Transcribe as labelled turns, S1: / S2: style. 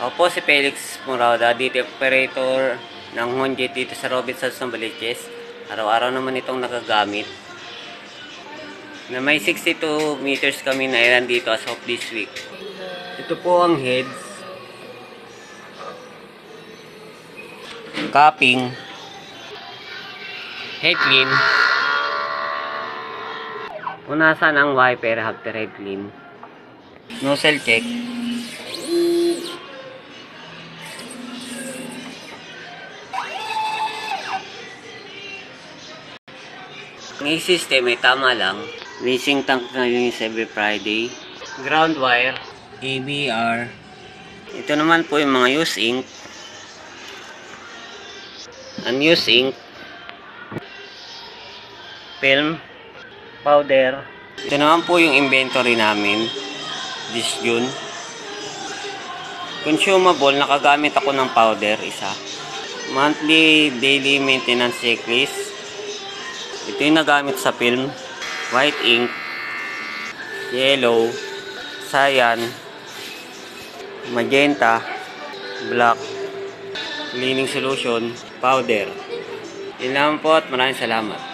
S1: Ako po si Felix Murauda, dito operator ng Honjet dito sa Robinsons Novaliches. Araw-araw naman itong nagagamit. Na may 62 meters kami na ilan dito as of this week. Ito po ang heads. Capping. Head clean. Punasan ang wiper after head clean. Nozzle check. Ang system ay tama lang. Racing tank na yun every Friday. Ground wire. ABR. Ito naman po yung mga use ink. Unused ink. Film. Powder. Ito naman po yung inventory namin. This June. Consumable. Nakagamit ako ng powder. Isa. Monthly, daily maintenance checklist. Ito yung nagamit sa film. White ink, yellow, cyan, magenta, black, cleaning solution, powder. Yun lang po at maraming salamat.